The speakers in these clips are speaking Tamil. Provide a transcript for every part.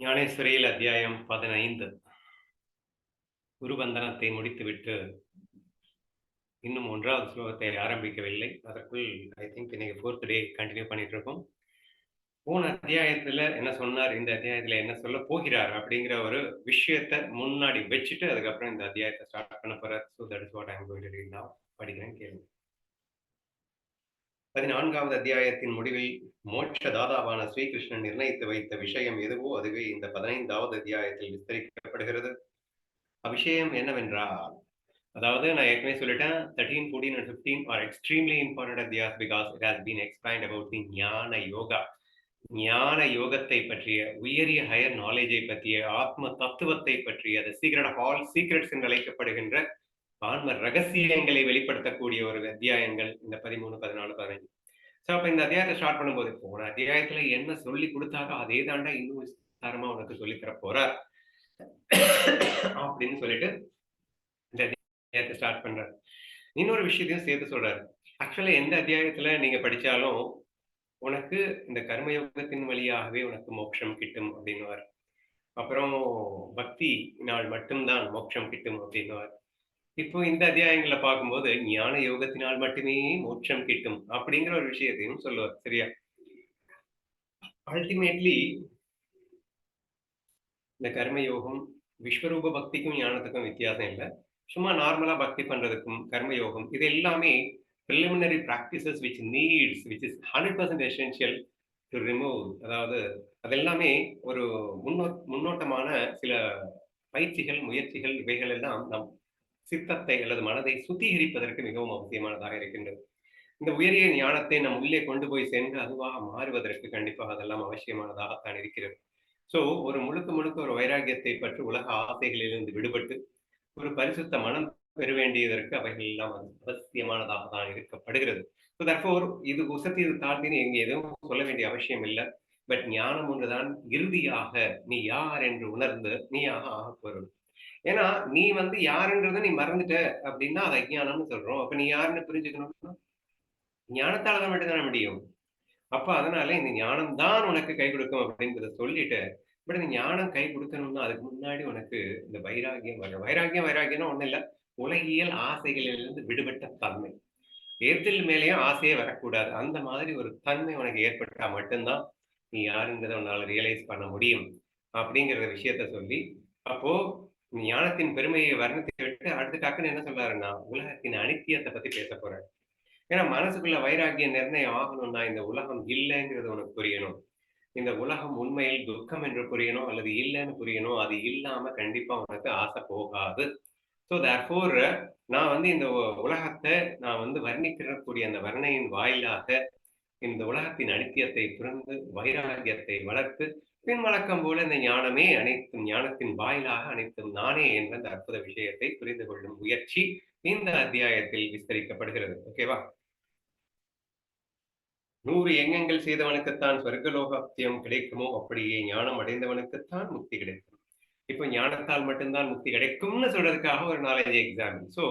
ஞானேஸ்வரியில் அத்தியாயம் 15. குருபந்தனத்தை முடித்துவிட்டு இன்னும் 1வது ஸ்லோகத்தை ஆரம்பிக்கவில்லை. அதற்குள் ஐ திங்க் இன்னைக்கு 4th டே கண்டினியூ பண்ணிட்டு இருக்கோம். போன அத்தியாயத்துல என்ன சொன்னார், இந்த அத்தியாயத்துல என்ன சொல்ல போகிறார் அப்படிங்கிற ஒரு விஷயத்தை முன்னாடி வச்சுட்டு அதுக்கப்புறம் இந்த அத்தியாயத்தை ஸ்டார்ட் பண்ண போறார். So that is what I am going to read now. படிக்கிறேன், கேளுங்க. 14வது அத்தியாயத்தின் முடிவில் மோட்சதாதாவான ஸ்ரீகிருஷ்ணன் நிர்ணயித்து வைத்த விஷயம் எதுவோ அதுவே இந்த 15வது அத்தியாயத்தில் விஸ்தரிக்கப்படுகிறது. அவ்விஷயம் என்னவென்றால், அதாவது நான் ஏற்கனவே சொல்லிட்டேன், 13, 14 and 15 are extremely important adhyas because it has been explained about the ஞான யோகா. ஞான யோகத்தை பற்றிய, உயரிய ஹையர் நாலேஜை பற்றிய, ஆத்ம தத்துவத்தை பற்றிய, the secret of all secrets என்று அழைக்கப்படுகின்ற ஆன்ம ரகசியங்களை வெளிப்படுத்தக்கூடிய ஒரு அத்தியாயங்கள் இந்த 13, 14, 15. ஸோ அப்ப இந்த அத்தியாயத்தை ஸ்டார்ட் பண்ணும்போது, போன அத்தியாயத்துல என்ன சொல்லி கொடுத்தாரோ அதே தாண்டா இன்னும் விஸ்தாரமா உனக்கு சொல்லி தர போறார் அப்படின்னு சொல்லிட்டு இந்த அத்தியாயத்தை ஸ்டார்ட் பண்றாரு. இன்னொரு விஷயத்தையும் சேர்த்து சொல்றாரு. ஆக்சுவலா எந்த அத்தியாயத்துல நீங்க படிச்சாலும் உனக்கு இந்த கர்மயோகத்தின் வழியாகவே உனக்கு மோட்சம் கிட்டும் அப்படின்னுவார். அப்புறம் பக்தினால் மட்டும்தான் மோட்சம் கிட்டும் அப்படின்னுவார். இப்போ இந்த அத்தியாயங்களை பார்க்கும்போது ஞான யோகத்தினால் மட்டுமே மோட்சம் கிட்டும் அப்படிங்கிற ஒரு விஷயத்தையும் சொல்லுவார். சரியா? அல்டிமேட்லி இந்த கர்மயோகம் விஸ்வரூப பக்திக்கும் ஞானத்துக்கும் வித்தியாசம் இல்லை. சும்மா நார்மலா பக்தி பண்றதுக்கும் கர்மயோகம் இது எல்லாமே preliminary practices which is 100% essential to remove. அதாவது அதெல்லாமே ஒரு முன்னோட்டமான சில பயிற்சிகள், முயற்சிகள், இவைகள் எல்லாம் நம் சித்தத்தை அல்லது மனதை சுத்திகரிப்பதற்கு மிகவும் அவசியமானதாக இருக்கின்றது. இந்த உயரிய ஞானத்தை நம் உள்ளே கொண்டு போய் சென்று அதுவாக மாறுவதற்கு கண்டிப்பாக அதெல்லாம் அவசியமானதாகத்தான் இருக்கிறது. ஸோ ஒரு முழுக்க ஒரு வைராகியத்தை பற்றி உலக ஆசைகளிலிருந்து விடுபட்டு ஒரு பரிசுத்த மனம் பெற வேண்டியதற்கு அவைகள் எல்லாம் அவசியமானதாக தான் இருக்கப்படுகிறது. ஸோ தர்ஃபோர் இது உசத்தி, இது தாழ்த்தின்னு எங்க எதுவும் சொல்ல வேண்டிய அவசியம் இல்லை. பட் ஞானம் ஒன்றுதான் இறுதியாக நீ யார் என்று உணர்ந்து நீயாக ஆக போறது. ஏன்னா நீ யாருன்றத நீ மறந்துட்ட அப்படின்னா அது அஜ்ஞானம்னு சொல்றோம். அப்ப நீ யாருன்னு புரிஞ்சுக்கணும்னா ஞானத்தால தான் மட்டும்தானே முடியும். அப்ப அதனால இந்த ஞானம் தான் உனக்கு கை கொடுக்கும் அப்படின்றத சொல்லிட்டு, பட் இந்த ஞானம் கை கொடுக்கணும்னா அதுக்கு முன்னாடி உனக்கு இந்த வைராகியம் வரும். வைராகியம்னா ஒண்ணும் இல்ல, உலகியல் ஆசைகளிலிருந்து விடுபட்ட தன்மை. எதில் மேலேயும் ஆசையே வரக்கூடாது. அந்த மாதிரி ஒரு தன்மை உனக்கு ஏற்பட்டா மட்டும்தான் நீ யாருங்கிறத உன்னால ரியலைஸ் பண்ண முடியும் அப்படிங்கிற விஷயத்த சொல்லி, அப்போ ஞானத்தின் பெருமையை வர்ணித்து விட்டு அடுத்து டக்குன்னு என்ன சொல்றாருன்னா, உலகத்தின் அனித்தியத்தை பத்தி பேச போறாரு. ஏன்னா மனசுக்குள்ள வைராகிய நிர்ணயம் ஆகணும்னா இந்த உலகம் இல்லைங்கிறது உனக்கு புரியணும். இந்த உலகம் உண்மையில் துக்கம் என்று புரியணும், அல்லது இல்லைன்னு புரியணும். அது இல்லாம கண்டிப்பா உனக்கு ஆசை போகாது. ஸோ தேர்ஃபோர் நான் இந்த உலகத்தை நான் வர்ணிக்கக்கூடிய அந்த வர்ணையின் வாயிலாக இந்த உலகத்தின் அனித்தியத்தை புரிந்து வைராகியத்தை வளர்த்து பின் வழக்கம் போல இந்த ஞானமே அனைத்தும், ஞானத்தின் வாயிலாக அனைத்தும் நானே என்ற அந்த அற்புத விஷயத்தை புரிந்து கொள்ளும் முயற்சி இந்த அத்தியாயத்தில் விஸ்தரிக்கப்படுகிறது. ஓகேவா? 100 யஞங்கள் செய்தவனுக்குத்தான் சொர்க்கலோகத்தியம் கிடைக்குமோ அப்படியே ஞானம் அடைந்தவனுக்குத்தான் முக்தி கிடைக்கும். இப்போ ஞானத்தால் மட்டும்தான் முக்தி கிடைக்கும்னு சொல்றதுக்காக ஒரு 4-5 எக்ஸாம்பிள். ஸோ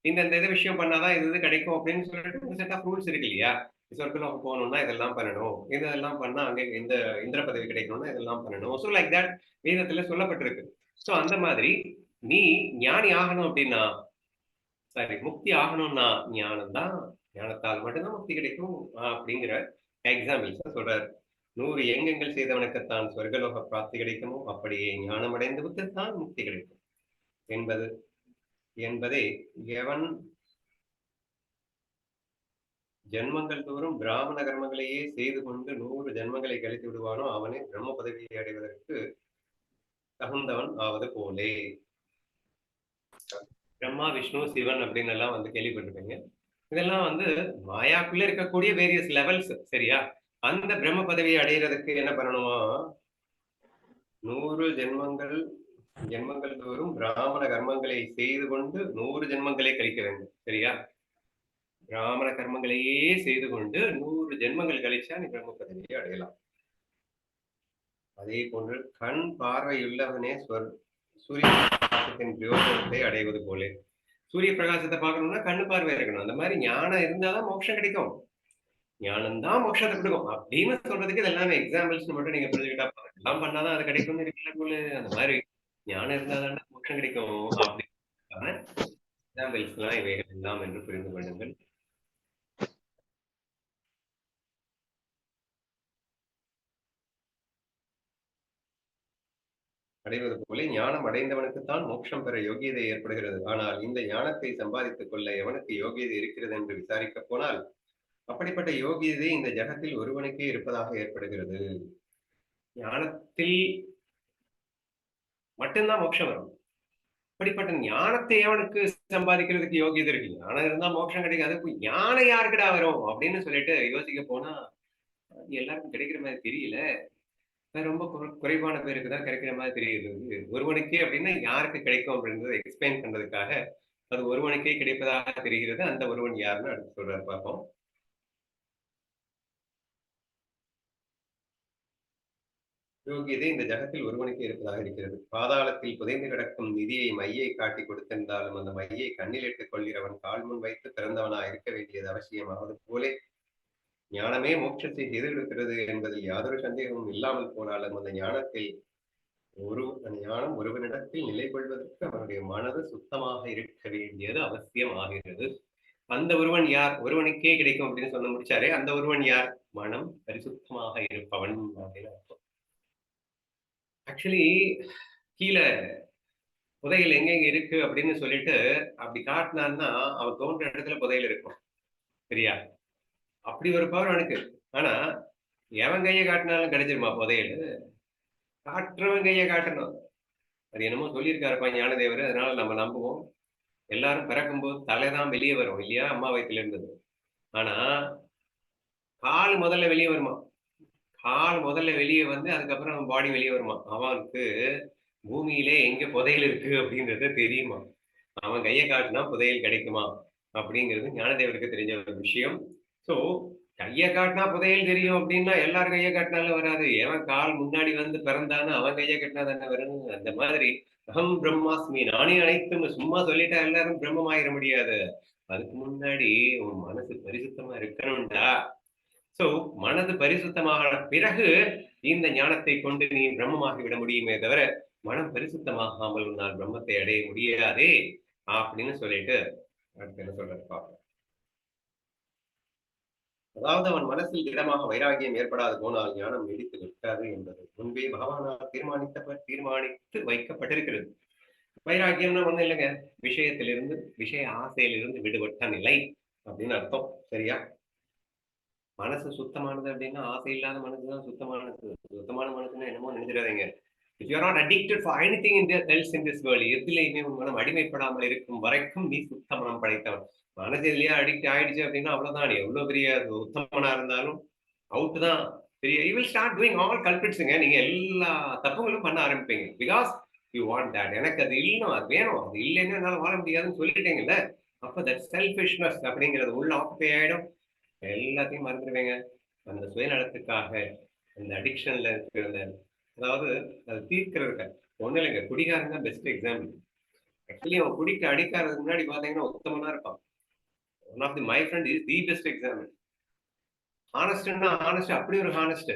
இந்த இதை விஷயம் பண்ணாதான் இது கிடைக்கும் அப்படின்னு சொல்லிட்டு செட் ஆஃப் ரூல்ஸ் இருக்கு இல்லையா? சொர்க்கலோகம் போகணும்னா இதெல்லாம் பண்ணணும், இதெல்லாம் பண்ணா அங்கே இந்த இந்திர பதவி கிடைக்கணும்னா இதெல்லாம் பண்ணணும். ஸோ லைக் தட் வேதத்துல சொல்லப்பட்டிருக்கு. ஸோ அந்த மாதிரி நீ ஞானி ஆகணும் அப்படின்னா, சரி முக்தி ஆகணும்னா ஞானம் தான், ஞானத்தால் மட்டும்தான் முக்தி கிடைக்கும் அப்படிங்கிற எக்ஸாம்பிள்ஸ் சொல்றாரு. 100 யஞங்கள் செய்தவனுக்குத்தான் சொர்க்கலோக பிராப்தி கிடைக்குமோ அப்படியே ஞானம் அடைந்தவனுக்குத்தான் முக்தி கிடைக்கும் என்பதே எவன் ஜென்மங்கள் தோறும் பிராமண கர்மங்களையே செய்து கொண்டு 100 ஜென்மங்களை கழித்து விடுவானோ அவனே பிரம்ம பதவியை அடைவதற்கு தகுந்தவன் ஆவது போலே. பிரம்மா, விஷ்ணு, சிவன் அப்படின்னு எல்லாம் கேள்விப்பட்டிருப்பீங்க. இதெல்லாம் மாயாக்குள்ள இருக்கக்கூடிய வேரியஸ் லெவல்ஸ். சரியா? அந்த பிரம்ம பதவியை அடைகிறதுக்கு என்ன பண்ணணுமா? 100 ஜென்மங்கள் தோறும் பிராமண கர்மங்களை செய்து கொண்டு 100 ஜென்மங்களை கழிக்க வேண்டும். சரியா? பிராமண கர்மங்களையே செய்து கொண்டு 100 ஜென்மங்கள் கழிச்சா நீ பிரம்ம பதவியை அடையலாம். அதே போன்று கண் பார்வையுள்ளவனே சூரியன் பிரயோஜனத்தை அடைவது போலே. சூரிய பிரகாசத்தை பார்க்கணும்னா கண்ணு பார்வை இருக்கணும். அந்த மாதிரி ஞானம் இருந்தாதான் மோட்சம் கிடைக்கும். ஞானம் தான் மோட்சத்தை கொடுக்கும் அப்படின்னு சொல்றதுக்கு இது எல்லாமே எக்ஸாம்பிள்ஸ் மட்டும் நீங்க புரிஞ்சுக்கிட்டா போதும். எல்லாம் பண்ணாதான் அது கிடைக்கும்னு இருக்குல்ல போல. அந்த மாதிரி ஞானம் இருந்தாதான் மோட்சம் கிடைக்கும் அப்படின்னு எக்ஸாம்பிள்ஸ் எல்லாம் இவைகள் எல்லாம் என்று புரிந்து கொள்ளுங்கள். அடைவது போல ஞானம் அடைந்தவனுக்குத்தான் மோட்சம் பெற யோகியதை ஏற்படுகிறது. ஆனால் இந்த ஞானத்தை சம்பாதித்துக் கொள்ள எவனுக்கு யோகியதை இருக்கிறது என்று விசாரிக்க போனால் அப்படிப்பட்ட யோகியதை இந்த ஜகத்தில் ஒருவனுக்கே இருப்பதாக ஏற்படுகிறது. ஞானத்தில் மட்டும்தான் மோட்சம் வரும். அப்படிப்பட்ட ஞானத்தை அவனுக்கு சம்பாதிக்கிறதுக்கு யோகியதை இருக்கு. ஞானம் இருந்தா மோட்சம் கிடைக்காது. ஞானம் யாருக்குடா வரும் அப்படின்னு சொல்லிட்டு யோசிக்க போனா எல்லாருக்கும் கிடைக்கிற மாதிரி தெரியல. ரொம்ப குறைவான பேருக்கு தான் கிடைக்கிற மாதிரி தெரியுது. ஒருவனுக்கே அப்படின்னா யாருக்கு கிடைக்கும் அப்படின்றத எக்ஸ்பிளைன் பண்றதுக்காக அது ஒருவனுக்கே கிடைப்பதாக தெரிகிறது. அந்த ஒருவன் யாருன்னு அடுத்து சொல்றாரு பார்ப்போம். யோகியதை இந்த ஜகத்தில் ஒருவனுக்கே இருப்பதாக இருக்கிறது. பாதாளத்தில் புதைந்து கிடக்கும் நிதியை மையை காட்டி கொடுத்திருந்தாலும் அந்த மையை கண்ணில் இட்டுக் கொள்கிறவன் கால் முன் வைத்து பிறந்தவனா இருக்க வேண்டியது அவசியமாவது போலே ஞானமே மோட்சத்தை செய்து கொடுக்கிறது என்பதில் யாதொரு சந்தேகமும் இல்லாமல் போனாலும் அந்த ஞானத்தில் அந்த ஞானம் ஒருவனிடத்தில் நிலை கொள்வதற்கு அவனுடைய மனது சுத்தமாக இருக்க வேண்டியது அவசியமாகிறது. அந்த ஒருவன் யார்? ஒருவனுக்கே கிடைக்கும் அப்படின்னு சொல்ல முடிச்சாரே, அந்த ஒருவன் யார்? மனம் பரிசுத்தமாக இருப்பவன் அப்படின்னு அர்த்தம். ஆக்சுவலி கீழே புதையல் எங்கெங்க இருக்கு அப்படின்னு சொல்லிட்டு அப்படி காட்டினான்னா அவன் தோன்ற இடத்துல புதையல் இருக்கும். சரியா? அப்படி ஒரு பவர் அவனுக்கு. ஆனா எவன் கையை காட்டினாலும் கிடைச்சிருமா புதையல்? காட்டுறவன் கையை காட்டணும். அது என்னமோ சொல்லியிருக்காருப்பா ஞானதேவர். அதனால நம்ம நம்புவோம். எல்லாரும் பிறக்கும்போது தலைதான் வெளியே வரும் இல்லையா? அம்மா வயித்துல இருந்தது. ஆனா கால் முதல்ல வெளியே வருமா? கால் முதல்ல வெளியே வந்து அதுக்கப்புறம் பாடி வெளியே வருமா? அவனுக்கு பூமியிலே எங்க புதையல் இருக்கு அப்படின்றது தெரியுமா? அவன் கையை காட்டினா புதையல் கிடைக்குமா? அப்படிங்கிறது ஞானதேவருக்கு தெரிஞ்ச ஒரு விஷயம். சோ கையை காட்டினா புதையல் தெரியும் அப்படின்னா எல்லாரும் கையை காட்டினாலும் வராது. எவன் கால் முன்னாடி வந்து பிறந்தான்னு அவன் கையை கட்டினா தானே வரும். அந்த மாதிரி அகம் பிரம்மாஸ்மி நானே அனைத்தும் சும்மா சொல்லிட்டா எல்லாரும் பிரம்மமாயிர முடியாது. அதுக்கு முன்னாடி உன் மனசு பரிசுத்தமா இருக்கணும்டா. சோ மனது பரிசுத்தமான பிறகு இந்த ஞானத்தை கொண்டு நீ பிரம்மமாகி விட முடியுமே தவிர மனம் பரிசுத்தமாகாமல் உன்னால் பிரம்மத்தை அடைய முடியாதே அப்படின்னு சொல்லிட்டு அடுத்து என்ன சொல்றது பார்ப்போம். அதாவது அவன் மனசில் திடமாக வைராகியம் ஏற்படாது போனால் ஞானம் நீடித்து நிற்காது என்பது முன்பே பகவானால் தீர்மானித்து வைக்கப்பட்டிருக்கிறது. வைராகியம்னா ஒண்ணும் இல்லைங்க. விஷயத்திலிருந்து விஷய ஆசையிலிருந்து விடுபட்ட நிலை அப்படின்னு அர்த்தம். சரியா? மனசு சுத்தமானது அப்படின்னா ஆசை இல்லாத மனசுதான் சுத்தமானது. சுத்தமான மனசுன்னா என்னமோ நினைச்சிடாதீங்க. If you are not addicted for anything in else in this world, எதிலையுமே உன் மனம் அடிமைப்படாமல் இருக்கும் வரைக்கும் நீ சுத்த மனம் படைத்தவன். மனசு எதுலயா அடிக்ட் ஆயிடுச்சு அப்படின்னா அவ்வளவுதான். நீ எவ்வளவு பெரிய உத்தமனா இருந்தாலும் அவுட் தான். பெரிய you will start doing all கல்பிரிட்ஸ்ங்க. நீங்க எல்லா தப்புகளும் பண்ண ஆரம்பிப்பீங்க. Because you want that. எனக்கு அது இல்லணும், அது வேணும், அது இல்லைன்னா என்னால வாழ முடியாதுன்னு சொல்லிட்டீங்கல்ல. அப்ப தட் செல்ஃபிஷ்னஸ் அப்படிங்கிறது உள்ள ஆக்குப்பை ஆயிடும். எல்லாத்தையும் மறந்துடுவேங்க. அந்த சுயநலத்துக்காக அந்த அடிக்ஷன்ல இருக்கிற அதாவது அது தீர்க்கிறதுக்கு ஒண்ணும் இல்லைங்க. குடிகாரன் தான் பெஸ்ட் எக்ஸாம்பிள். ஆக்சுவலி அவன் குடிக்க அடிக்காததுக்கு முன்னாடி பாத்தீங்கன்னா உத்தமனா இருப்பான். One of the my friend is the best example. ஹானஸ்ட்னா ஹானஸ்ட், அப்படி ஒரு ஹானஸ்ட்.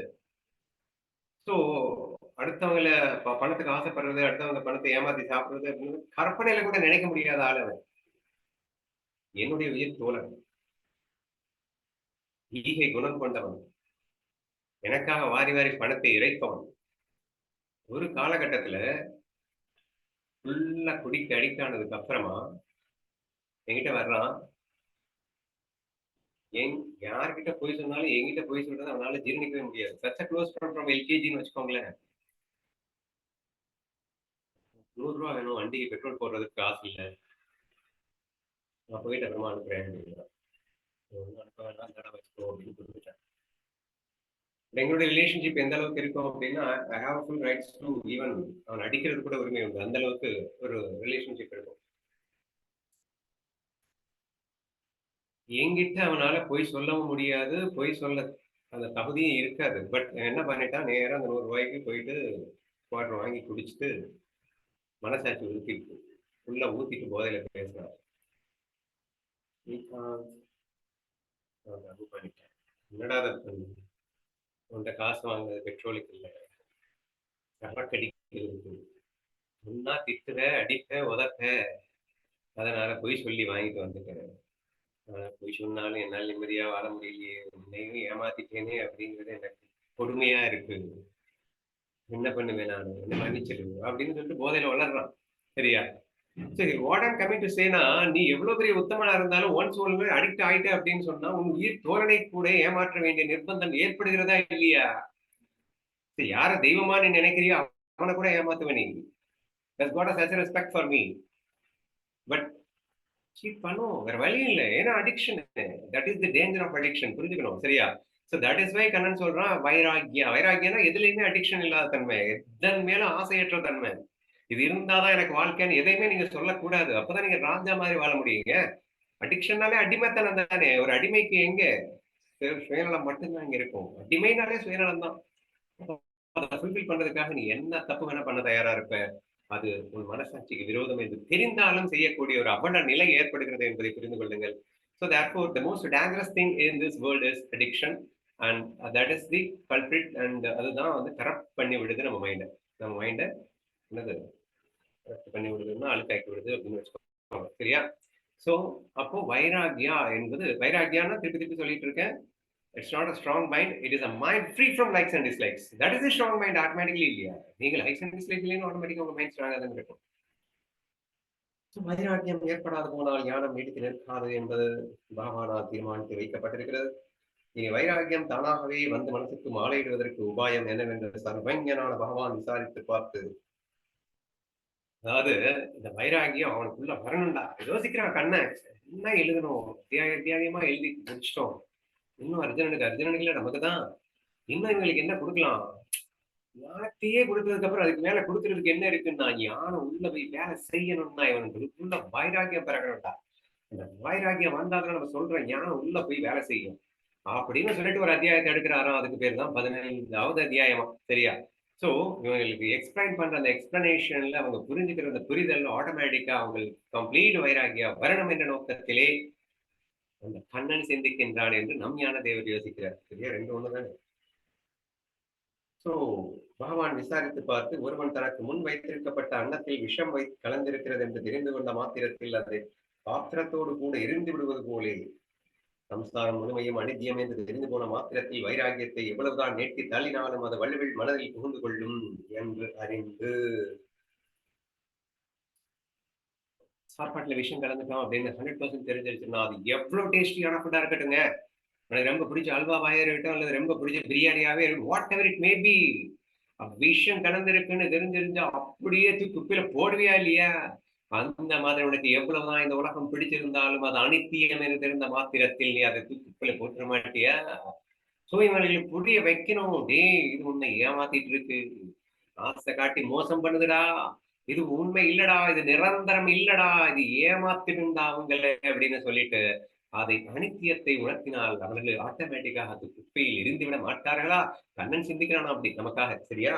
ஸோ அடுத்தவங்கள பணத்துக்கு ஆசைப்படுறது, அடுத்தவங்க பணத்தை ஏமாத்தி சாப்பிடுறது அப்படின்னு கற்பனையில கூட நினைக்க முடியாத ஆள் அவன். என்னுடைய உயிர் தோழன். ஈகை குணம் கொண்டவன். எனக்காக வாரி வாரி பணத்தை இறைப்பவன். ஒரு காலகட்டத்துல ஃபுல்லா குடிக்க அடிக்ட் ஆனதுக்கு அப்புறமா என்கிட்ட வர்றான். என் யார்கிட்ட போய் சொன்னாலும் என்கிட்ட போய் சொல்றத அவனால ஜீரணிக்கவே முடியாது. Such a close friend from எல்கேஜின்னு வச்சுக்கோங்களேன். ரூ. 100 வேணும் வண்டிக்கு பெட்ரோல் போடுறதுக்கு காசு இல்ல. நான் போயிட்டு அப்புறமா அனுப்புறேன் அப்படிங்கிறான். ஒண்ணும் அனுப்ப வேண்டாம் இந்தாடா வச்சுக்கோ அப்படின்னு குடுத்துட்டேன். எங்களுடைய ரிலேஷன்ஷிப் எந்த அளவுக்கு இருக்கும் அப்படின்னா, I have full rights to even அவன் அடிக்கிறது கூட உரிமை உண்டு. அந்த அளவுக்கு ஒரு ரிலேஷன்ஷிப் இருக்கும். என்கிட்ட அவனால பொய் சொல்லவும் முடியாது. பொய் சொல்ல அந்த தகுதியும் இருக்காது. பட் என்ன பண்ணிட்டான், நேரா அந்த ரூ. 100க்கு போயிட்டு குவார்டர் வாங்கி குடிச்சுட்டு மனசாட்சி ஊத்திட்டு ஃபுல்லா ஊத்திட்டு போதையில பேசுறான். ஸ்ரீகாந்த் நான் ரகு பண்ணிட்டேன். என்னடா உன்கிட்ட காசு வாங்குறது பெட்ரோலுக்கு இல்ல, சரக்கடிக்கிறதுக்கு. சொன்னா திட்டுற, அடிப்ப, உதைப்ப. அதனால பொய் சொல்லி வாங்கிட்டு வந்துட்டேன். பொய் சொன்னாலும் என்னால நிம்மதியா வாழ முடியலையே, உன்னையும் ஏமாத்திட்டேனே அப்படிங்கிறது எனக்கு கொடுமையா இருக்கு. என்ன பண்ணுவேன் நானு? என்ன மன்னிச்சிடு அப்படின்னு சொல்லிட்டு போதையில வளர்றான். சரியா? சரி, வாட் ஐம் கமிங் டு சேனா, நீ எவ்வளவு பெரிய உத்தமனா இருந்தாலும் ஒன்ஸ் ஒரு அடிக்ட் ஆயிட்ட அப்படின்னு சொன்னா உன் உயிர் தோழனை கூட ஏமாற்ற வேண்டிய நிர்பந்தம் ஏற்படுகிறதா இல்லையா? சரி, யார தெய்வமா நீ நினைக்கிறியோ அவனை கூட ஏமாத்துவ நீ. Has got a such a respect for me. But cheat பண்ணும். வேற வழி இல்ல. ஏன்னா addiction. That is the danger of addiction. புரிஞ்சுக்கணும். சரியா? So that is why Kannan சொல்றான் வைராக்கியா. வைராக்கியம்னா எதுலயுமே அடிக்ஷன் இல்லாத தன்மை. எதன் மேலும் ஆசையற்ற தன்மை. இது இருந்தா தான் எனக்கு வாழ்க்கைன்னு எதையுமே நீங்க சொல்லக்கூடாது. அப்பதான் நீங்க ராஜா மாதிரி வாழ முடியுங்க. அடிக்ஷன்னாலே அடிமைத்தனம் தானே. ஒரு அடிமைக்கு எங்க சுயநலம் மட்டும்தான் இங்க இருக்கும். அடிமைனாலே சுயநலம் தான். அதை ஃபுல்ஃபில் பண்றதுக்காக நீ என்ன தப்பு வேணா பண்ண தயாரா இருப்ப. அது உன் மனசாட்சிக்கு விரோதம் என்று தெரிந்தாலும் செய்யக்கூடிய ஒரு அவல நிலை ஏற்படுகிறது என்பதை புரிந்து கொள்ளுங்கள். So therefore, the most dangerous thing in this world is addiction, and that is the culprit, and அதுதான் வந்து கரப்ட் பண்ணி விடுது நம்ம மைண்ட. நம்ம மைண்ட என்னது கரப்ட் பண்ணி விடுதுன்னா அழுக்காக்கி விடுது அப்படின்னு வச்சுக்கோங்க. சரியா? சோ அப்போ வைராகியா என்பது, வைராகியான்னா திருப்பி திருப்பி சொல்லிட்டு இருக்கேன். It's not a strong mind, it is a mind free from likes and dislikes. That is a strong mind automatically இல்லையா? நீங்க லைக்ஸ் அண்ட் டிஸ்லைக்ஸ் இல்லைன்னு ஆட்டோமேட்டிக்கா உங்க மைண்ட் ஸ்ட்ராங்கா தான் இருக்கும். வைராக்கியம் ஏற்படாது போனால் ஞானம் நீடித்து நிற்காது என்பது பகவானால் தீர்மானித்து வைக்கப்பட்டிருக்கிறது. இனி வைராக்கியம் தானாகவே வந்து மனசுக்கு மாலையிடுவதற்கு உபாயம் என்னவென்று சர்வஞனான பகவான் விசாரித்து பார்த்து, அதாவது இந்த வைராக்கியம் அவனுக்குள்ள வரணும்டா. யோசிக்கிறான் கண்ணன், என்ன எழுதணும், அத்தியாயமா எழுதி முடிச்சிட்டோம். இன்னும் அர்ஜுனனுக்கு இல்ல நமக்கு தான். இன்னும் இவங்களுக்கு என்ன கொடுக்கலாம்? ஞானத்தையே கொடுத்ததுக்கு அப்புறம் அதுக்கு மேல கொடுக்கறதுக்கு என்ன இருக்குன்னா, ஞானம் உள்ள போய் வேலை செய்யணும்னா இவனுக்கு உள்ள வைராக்கியம் பிறக்கணும்டா. அந்த வைராக்கியம் வந்தாதான் நம்ம சொல்ற ஞானம் உள்ள போய் வேலை செய்யும் அப்படின்னு சொல்லிட்டு ஒரு அத்தியாயத்தை எடுக்கிறாராம். அதுக்கு பேர் தான் 15வது அத்தியாயமா. சரியா? சோ இவங்களுக்கு எக்ஸ்பிளைன் பண்ற அந்த எக்ஸ்பிளனேஷன்ல அவங்க புரிஞ்சுக்கிற அந்த புரிதல் ஆட்டோமேட்டிக்கா அவங்களுக்கு கம்ப்ளீட் வைராக்கியம் வரணும் என்ற நோக்கத்திலே அந்த கண்ணன் சிந்திக்கின்றான் என்று நம் ஞான தேவர் யோசிக்கிறார். சரியா? ரெண்டு ஒண்ணுதானே. சோ பகவான் விசாரித்து பார்த்து, ஒருவன் தனக்கு முன் வைத்திருக்கப்பட்ட அன்னத்தில் விஷம் கலந்திருக்கிறது என்று தெரிந்து கொண்ட மாத்திரத்தில் அதை பாத்திரத்தோடு கூட எரிந்து விடுவது போலே சம்சாரம் முழுமையும் அனித்தியம் என்று தெரிந்து போன மாத்திரத்தில் வைராகியத்தை எவ்வளவுதான் நேட்டி தள்ளினாலும் அது வள்ளுவில் மனதில் புகுந்து கொள்ளும் என்று அறிந்து, சாப்பாட்டுல விஷயம் கலந்துட்டோம் அப்படின்னு 100% தெரிஞ்சிருச்சுன்னா அது எவ்வளவு டேஸ்டியான ஃபுட்டா இருக்கட்டுங்க, எனக்கு ரொம்ப பிடிச்ச அல்வாவாவே இருக்கட்டும் அல்லது ரொம்ப பிடிச்ச பிரியாணியாவே இருக்கும், what ever it may be, விஷயம் கலந்திருக்குன்னு தெரிஞ்சிருந்தா அப்படியே குப்பையில போடுவியா இல்லையா? அந்த மாதிரி உனக்கு எவ்வளவுதான் இந்த உலகம் பிடிச்சிருந்தாலும் அது அனித்தியம் என்று தெரிந்த மாத்திரத்தில் நீ அதை குப்பையில போட்டுற மாட்டியா? சோ இவங்களுக்கு புரிய வைக்கணும். டேய், இது உன்னை ஏமாத்திட்டு இருக்கு, ஆசை காட்டி மோசம் பண்ணுதுடா, இது உண்மை இல்லடா, இது நிரந்தரம் இல்லடா, இது ஏமாத்திருந்தா அவங்கள அப்படின்னு சொல்லிட்டு அதை அனித்தியத்தை உணர்த்தினால் அவர்கள் ஆட்டோமேட்டிக்காக அது குப்பையில் எரிந்துவிட மாட்டார்களா? கண்ணன் சிந்திக்கிறானா அப்படி நமக்காக. சரியா?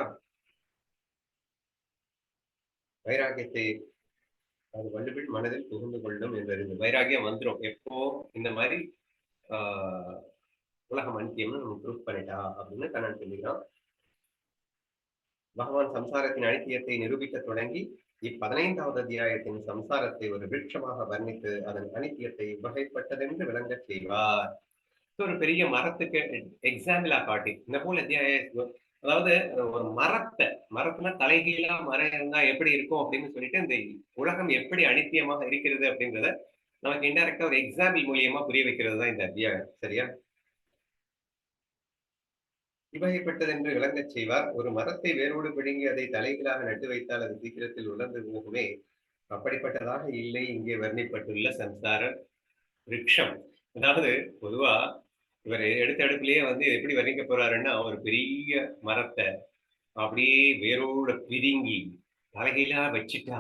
வைராகியத்தை அது வள்ளுவில் மனதில் புகுந்து கொள்ளும் என்று வைராகியம் வந்துடும் எப்போ இந்த மாதிரி ஆஹ் உலகம் அனித்தியம்னு நம்ம ப்ரூவ் பண்ணிட்டா அப்படின்னு கண்ணன் சொல்லிக்கிறான். பகவான் சம்சாரத்தின் அனித்தியத்தை நிரூபிக்க தொடங்கி 15வது அத்தியாயத்தின் சம்சாரத்தை ஒரு விருட்சமாக வர்ணித்து அதன் அனித்தியத்தை வகைப்பட்டதென்று விளங்க செய்வார். ஒரு பெரிய மரத்துக்கு எக்ஸாம்பிளா காட்டி இந்த போல அத்தியாயம், அதாவது ஒரு மரத்துல தலைகீழா மரம் இருந்தா எப்படி இருக்கும் அப்படின்னு சொல்லிட்டு இந்த உலகம் எப்படி அனித்தியமாக இருக்கிறது அப்படின்றத நமக்கு இன்டைரக்டா ஒரு எக்ஸாம்பிள் மூலியமா புரிய வைக்கிறது தான் இந்த அத்தியாயம். சரியா? இவ்வகைப்பட்டது என்று விளங்கச் செய்வார். ஒரு மரத்தை வேரோடு பிடுங்கி அதை தலைகீழாக நட்டு வைத்தால் அது சீக்கிரத்தில் உலர்ந்து போகுமே, அப்படிப்பட்டதாக இல்லை இங்கே வர்ணிப்பட்டுள்ள சம்சார விருட்சம். அதாவது பொதுவா இவர் எடுத்த எடுப்பிலேயே வந்து எப்படி வர்ணிக்க போறாருன்னா, ஒரு பெரிய மரத்தை அப்படியே வேரோட பிதுங்கி தலைகீழா வச்சுட்டா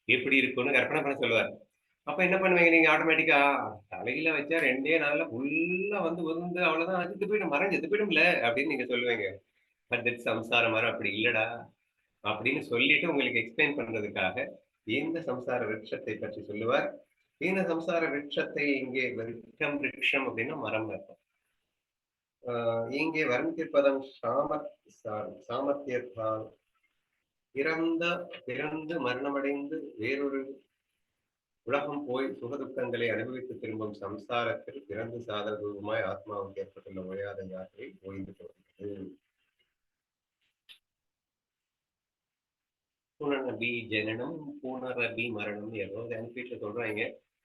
எப்படி இருக்கும்னு கற்பனை பண்ண சொல்லுவார். அப்ப என்ன பண்ணுவீங்க நீங்க ஆட்டோமேட்டிக்கா? தலைகீழ வச்சா 2டே நாள்ல ஃபுல்லா வந்து உதிர்ந்து அவ்வளவுதான், செத்து போயிடும், மரம் செத்து போயிடும்ல அப்படின்னு நீங்க சொல்லுவீங்க. பட் தட் சம்சார மரம் அப்படி இல்லடா அப்படின்னு சொல்லிட்டு உங்களுக்கு எக்ஸ்பிளைன் பண்றதுக்காக இந்த சம்சார விருட்சத்தை பற்றி சொல்லுவார். இந்த சம்சார விருட்சத்தை இங்கே விருட்சம் அப்படின்னா மரம் இருக்கும். இங்கே வர்ணித்திருப்பதன் சாமர்த்தியத்தால் பிறந்து மரணமடைந்து வேறொரு உலகம் போய் சுகதுக்கங்களை அனுபவித்து திரும்பும் சம்சாரத்தில் பிறந்து சாதன ரூபமாய் ஆத்மாவுக்கு ஏற்பட்டுள்ள ஓயாத யாத்திரை ஓய்ந்து போகிறது. புனரபி ஜனனம் புனரபி மரணம் ஏதோ சான்ஸ்கிரிட்ல சொல்றாங்க.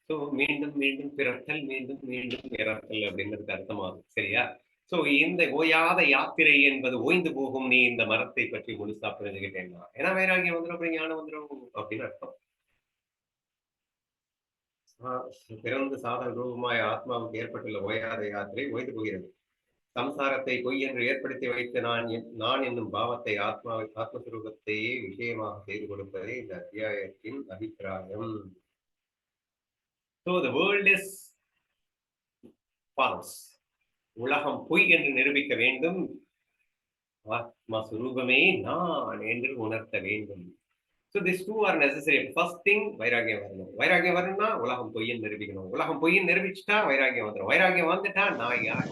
ஸோ மீண்டும் மீண்டும் பிறத்தல், மீண்டும் மீண்டும் இறத்தல் அப்படிங்கிறது அர்த்தமாகும். சரியா? ஸோ இந்த ஓயாத யாத்திரை என்பது ஓய்ந்து போகும் நீ இந்த மரத்தை பற்றி முழுசா புரிஞ்சுக்கிட்டேன்னா. ஏன்னா வைராகியம் வந்துடும், அப்புறம் ஞானம் வந்துடும் அப்படின்னு அர்த்தம். பிறந்து சாதன ரூபமாய் ஆத்மாவுக்கு ஏற்பட்டுள்ள ஓயாத யாத்திரை ஓய்ந்து போகிறது. சம்சாரத்தை பொய் என்று ஏற்படுத்தி வைத்து நான் என்னும் பாவத்தை ஆத்மஸ்வரூபத்தையே விஷயமாக செய்து கொடுப்பதே இந்த அத்தியாயத்தின் அபிப்பிராயம். So the world is false. உலகம் பொய் என்று நிரூபிக்க வேண்டும். ஆத்மஸ்வரூபமே நான் என்று உணர்த்த வேண்டும். So these two are necessary. First thing, வைராகியம் வரணும். வைராகியம் வரணும்னா உலகம் பொய்ன்னு நிரூபிக்கணும். உலகம் பொய்ன்னு நிரூபிச்சுட்டா வைராகியம் வந்துடும். வைராகியம் வந்துட்டா நான் யார்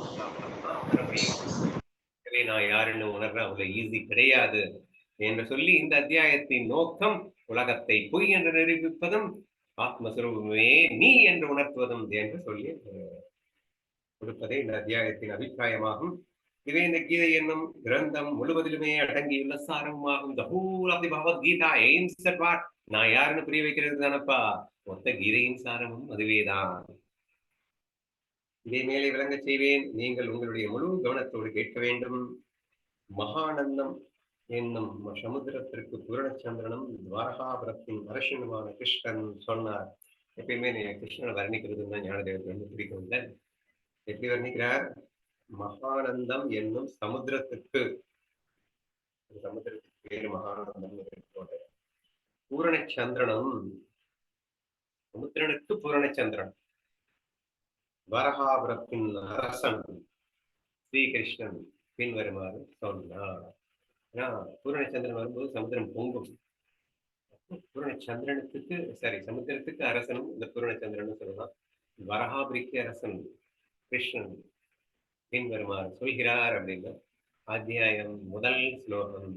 நான் யாருன்னு உணர்ற அவ்வளவு ஈஸி கிடையாது என்று சொல்லி இந்த அத்தியாயத்தின் நோக்கம் உலகத்தை பொய் என்று நிரூபிப்பதும் ஆத்மஸ்வரூபமே நீ என்று உணர்த்துவதும் என்று சொல்லி கொடுப்பதே இந்த அத்தியாயத்தின் அபிப்பிராயமாகும். இதுவே இந்த கீதை என்னும் கிரந்தம் முழுவதிலுமே அடங்கியுள்ள சாரமாகும். The whole of the Bhagavad Gita aims at what? நான் யாருன்னு புரிய வைக்கிறது தானப்பா. மொத்த கீதையின் சாரமும் அதுவேதான். இதை மேலே விளங்க செய்வேன். நீங்கள் உங்களுடைய முழு கவனத்தோடு கேட்க வேண்டும். மகானந்தம் என்னும் சமுத்திரத்திற்கு பூரணச்சந்திரனும் துவாரகாபுரத்தின் அரசனுமான கிருஷ்ணன் சொன்னார். எப்பயுமே கிருஷ்ணனை வர்ணிக்கிறது தான் ஞானதேவருக்கு ரொம்ப பிடிக்கும் இல்லை? எப்படி வர்ணிக்கிறார்? மகானந்தம் என்னும் சமுத்திரத்துக்கு பேரு மகானந்தம். பூரணச்சந்திரனும் சமுத்திரனுக்கு பூரணச்சந்திரன், வரகாபுரத்தின் அரசன் ஸ்ரீகிருஷ்ணன் பின்வருமாறு சொன்னார். பூரணச்சந்திரன் வரும்போது சமுத்திரம் பொங்கும். பூரணச்சந்திரனுக்கு சமுத்திரத்துக்கு அரசனும் இந்த பூரணச்சந்திரன் சொல்லலாம். வரகாபுரிக்கு அரசன் கிருஷ்ணன் பின்வருமாறு சொல்கிறார் அப்படின்னு அத்தியாயம் முதல் ஸ்லோகம்